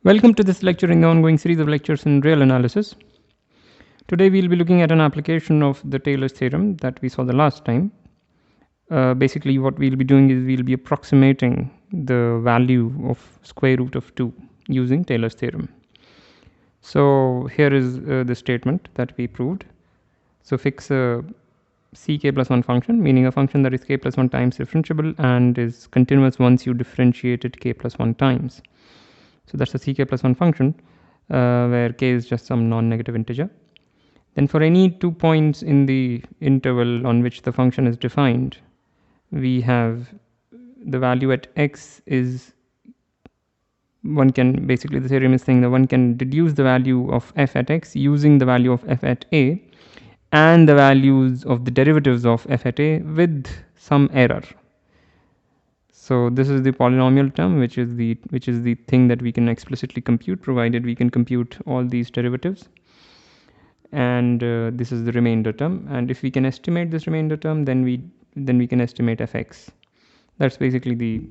Welcome to this lecture in the ongoing series of lectures in real analysis. Today we'll be looking at an application of the Taylor's theorem that we saw the last time. Basically what we'll be doing is we'll be approximating the value of square root of 2 using Taylor's theorem. So here is the statement that we proved. So fix a ck plus 1 function, meaning a function that is k plus 1 times differentiable and is continuous once you differentiate it k plus 1 times. So that's a ck plus 1 function where k is just some non-negative integer. Then for any 2 points in the interval on which the function is defined, we have the value at x is, one can, basically the theorem is saying that one can deduce the value of f at x using the value of f at a and the values of the derivatives of f at a with some error. So this is the polynomial term, which is the thing that we can explicitly compute, provided we can compute all these derivatives. And this is the remainder term. And if we can estimate this remainder term, then we can estimate fx. That's basically the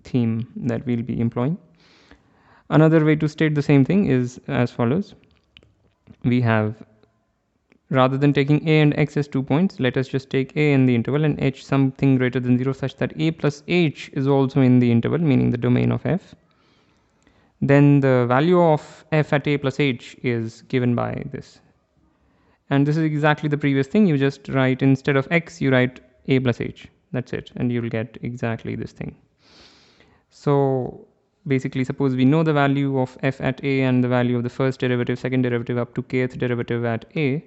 theme that we'll be employing. Another way to state the same thing is as follows. We have, rather than taking a and x as 2 points, let us just take a in the interval and h something greater than 0 such that a plus h is also in the interval, meaning the domain of f. Then the value of f at a plus h is given by this. And this is exactly the previous thing. You just write, instead of x, you write a plus h. That's it. And you'll get exactly this thing. So basically, suppose we know the value of f at a and the value of the first derivative, second derivative up to kth derivative at a.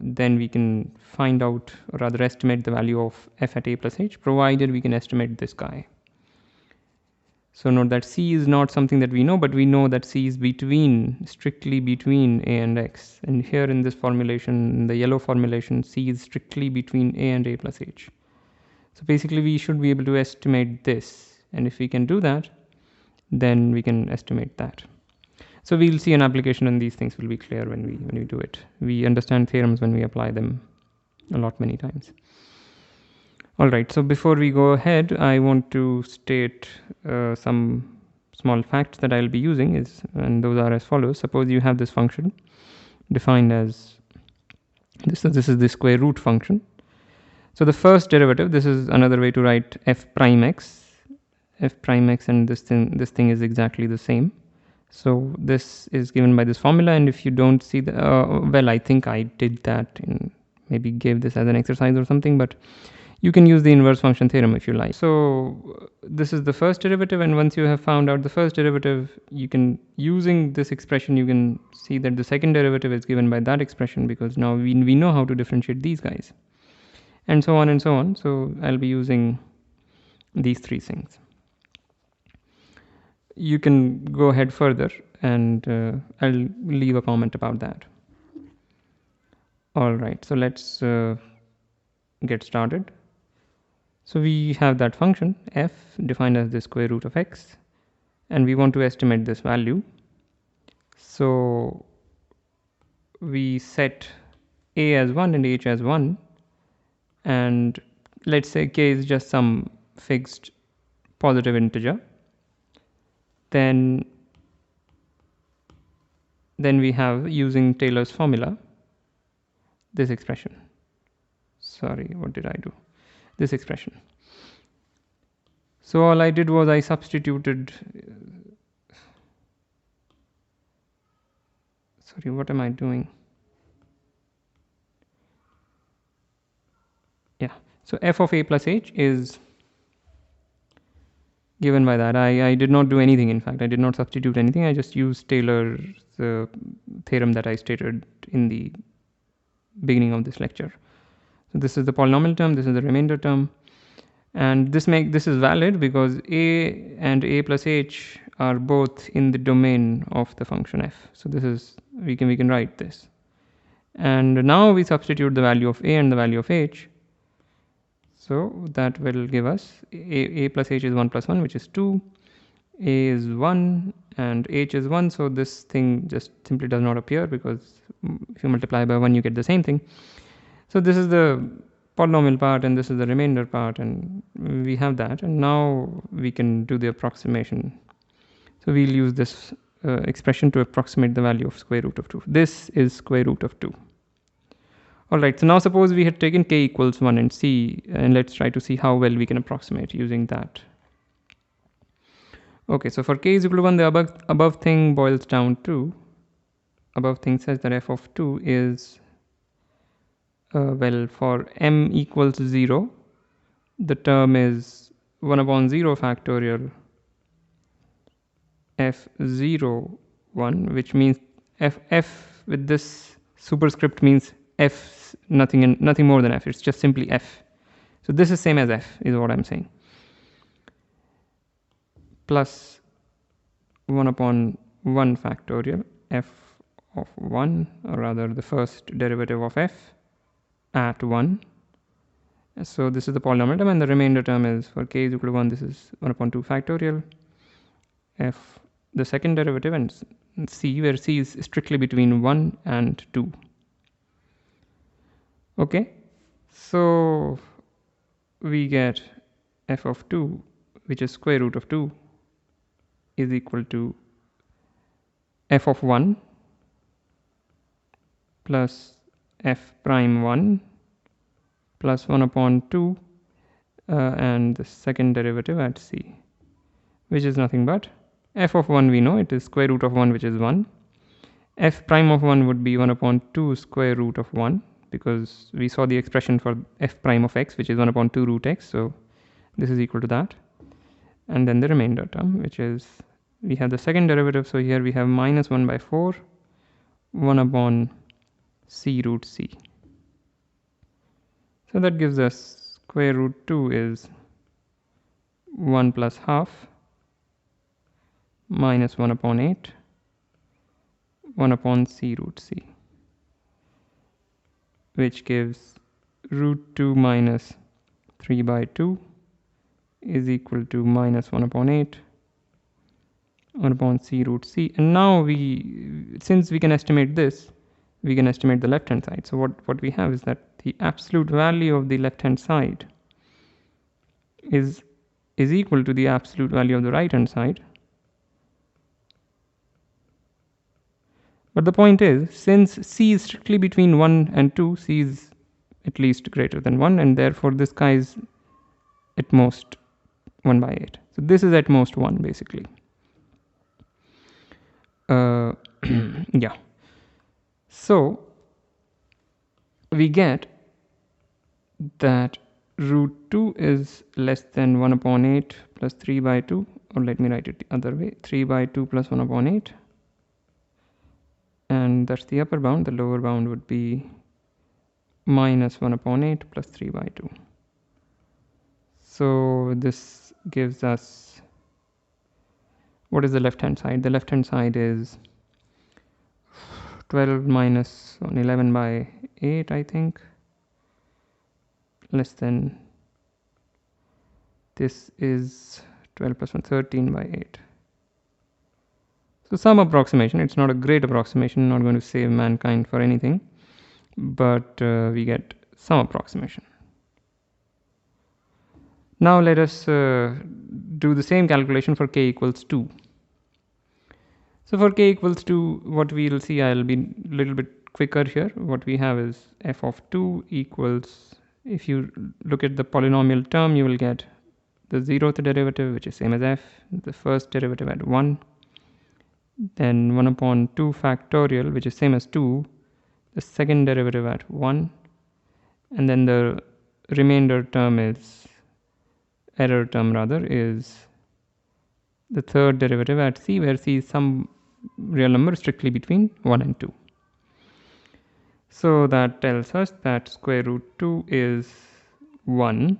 Then we can find out, or rather estimate the value of f at a plus h, provided we can estimate this guy. So note that c is not something that we know, but we know that c is strictly between a and x. And here in this formulation, in the yellow formulation, c is strictly between a and a plus h. So basically we should be able to estimate this. And if we can do that, then we can estimate that. So we'll see an application, and these things will be clear when we do it. We understand theorems when we apply them many times. All right, so before we go ahead, I want to state some small facts that I'll be using, and those are as follows. Suppose you have this function defined as this is the square root function. So the first derivative, this is another way to write f prime x, and this thing is exactly the same. So this is given by this formula, and if you don't see the well, I think I did that in, maybe gave this as an exercise or something, but you can use the inverse function theorem if you like. So this is the first derivative, and once you have found out the first derivative, you can, using this expression, you can see that the second derivative is given by that expression, because now we know how to differentiate these guys, and so on and so on. So I'll be using these three things. You can go ahead further, and I'll leave a comment about that. All right, so let's get started. So we have that function f defined as the square root of x, and we want to estimate this value. So we set a as 1 and h as 1, and let's say k is just some fixed positive integer. Then we have, using Taylor's formula, this expression. Sorry, what did I do? This expression. So all I did was I substituted, sorry, what am I doing? Yeah, so f of a plus h is given by that. I did not do anything, in fact. I did not substitute anything. I just used Taylor's theorem that I stated in the beginning of this lecture. So this is the polynomial term, this is the remainder term, and this is valid because a and a plus h are both in the domain of the function f. So this is, we can write this, and now we substitute the value of a and the value of h. So that will give us a plus h is 1 plus 1, which is 2, a is 1 and h is 1. So this thing just simply does not appear, because if you multiply by 1 you get the same thing. So this is the polynomial part and this is the remainder part, and we have that, and now we can do the approximation. So we'll use this expression to approximate the value of square root of 2. This is square root of 2. Alright, so now suppose we had taken k equals 1 and c, and let's try to see how well we can approximate using that. Okay, so for k is equal to 1, the above thing boils down to, above thing says that f of 2 is, well, for m equals 0, the term is 1 upon 0 factorial f0 1, which means f with this superscript means f nothing more than f. It's just simply f. So this is same as f is what I'm saying. Plus 1 upon 1 factorial f of 1, or rather the first derivative of f at 1. So this is the polynomial term, and the remainder term is for k is equal to 1, this is 1 upon 2 factorial f, the second derivative, and c, where c is strictly between 1 and 2. Okay, so we get f of 2, which is square root of 2, is equal to f of 1 plus f prime 1 plus 1 upon 2 and the second derivative at c, which is nothing but f of 1 we know, it is square root of 1, which is 1. F prime of 1 would be 1 upon 2 square root of 1, because we saw the expression for f prime of x, which is 1 upon 2 root x, so this is equal to that. And then the remainder term, which is, we have the second derivative, so here we have minus 1 by 4, 1 upon c root c. So that gives us square root 2 is 1 plus half minus 1 upon 8, 1 upon c root c, which gives root 2 minus 3 by 2 is equal to minus 1 upon 8, 1 upon c root c. And now since we can estimate this, we can estimate the left hand side. So what we have is that the absolute value of the left hand side is equal to the absolute value of the right hand side. But the point is, since c is strictly between 1 and 2, c is at least greater than 1, and therefore this guy is at most 1 by 8. So this is at most 1 basically. Yeah. So we get that root 2 is less than 1 upon 8 plus 3 by 2, or let me write it the other way, 3 by 2 plus 1 upon 8. And that's the upper bound. The lower bound would be minus 1 upon 8 plus 3 by 2. So this gives us, what is the left hand side? The left hand side is 12 minus 11 by 8, I think, less than, this is 12 plus 1, 13 by 8. So some approximation, it's not a great approximation, not going to save mankind for anything, but we get some approximation. Now let us do the same calculation for k equals 2. So for k equals 2, what we will see, I'll be a little bit quicker here. What we have is f of 2 equals, if you look at the polynomial term, you will get the 0th derivative, which is same as f, the first derivative at 1, then 1 upon 2 factorial, which is same as 2, the second derivative at 1, and then the remainder term is, error term rather, is the third derivative at c, where c is some real number strictly between 1 and 2. So that tells us that square root 2 is 1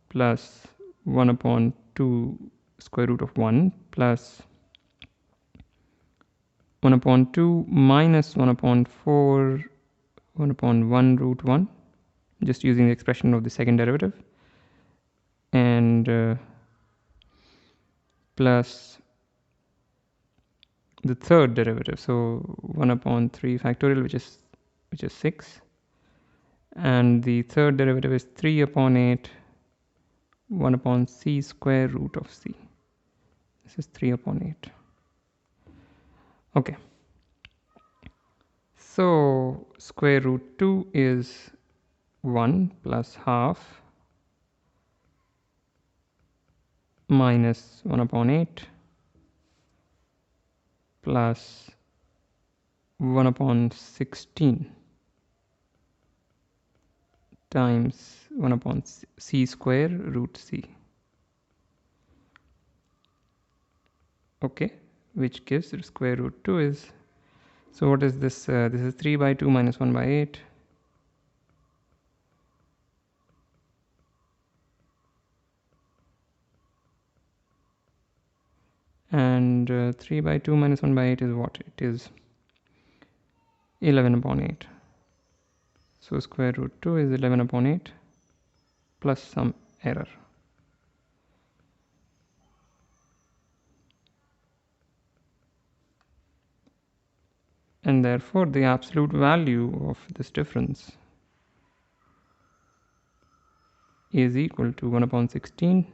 plus 1 upon 2 square root of 1 plus 1 upon 2 minus 1 upon 4, 1 upon 1 root 1, just using the expression of the second derivative, and plus the third derivative, so 1 upon 3 factorial, which is 6, and the third derivative is 3 upon 8, 1 upon c square root of c. This is 3 upon 8. Okay. So square root 2 is 1 plus half minus 1 upon 8 plus 1 upon 16 times 1 upon c square root c. Okay, which gives the square root 2 is, so what is this? This is 3 by 2 minus 1 by 8. And 3 by 2 minus 1 by 8 is what? It is 11 upon 8. So square root 2 is 11 upon 8 plus some error. And therefore the absolute value of this difference is equal to 1 upon 16.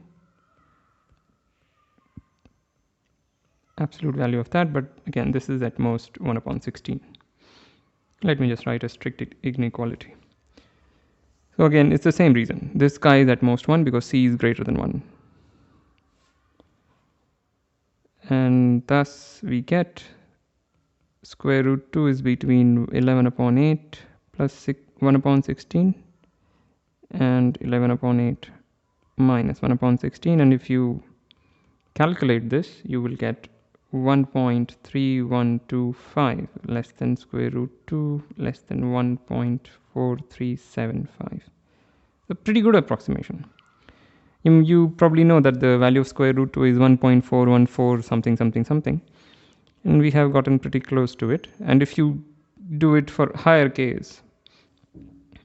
Absolute value of that, but again this is at most 1 upon 16. Let me just write a strict inequality. So again it's the same reason. This guy is at most 1 because c is greater than 1. And thus we get square root 2 is between 11 upon 8 plus 1 upon 16 and 11 upon 8 minus 1 upon 16, and if you calculate this you will get 1.3125 less than square root 2 less than 1.4375. A pretty good approximation. You probably know that the value of square root 2 is 1.414 something something something, and we have gotten pretty close to it. And if you do it for higher case,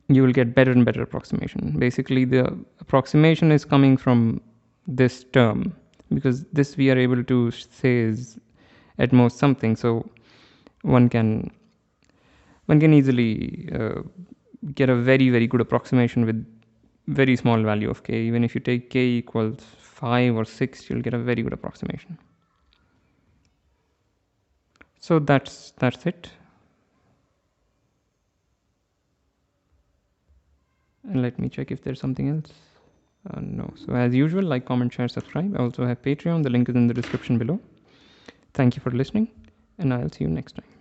you will get better and better approximation. Basically the approximation is coming from this term, because this we are able to say is at most something, so one can easily get a very good approximation with very small value of k. Even if you take k equals 5 or 6, you'll get a very good approximation. So that's it. And let me check if there's something else. No. So as usual, like, comment, share, subscribe. I also have Patreon. The link is in the description below. Thank you for listening, and I'll see you next time.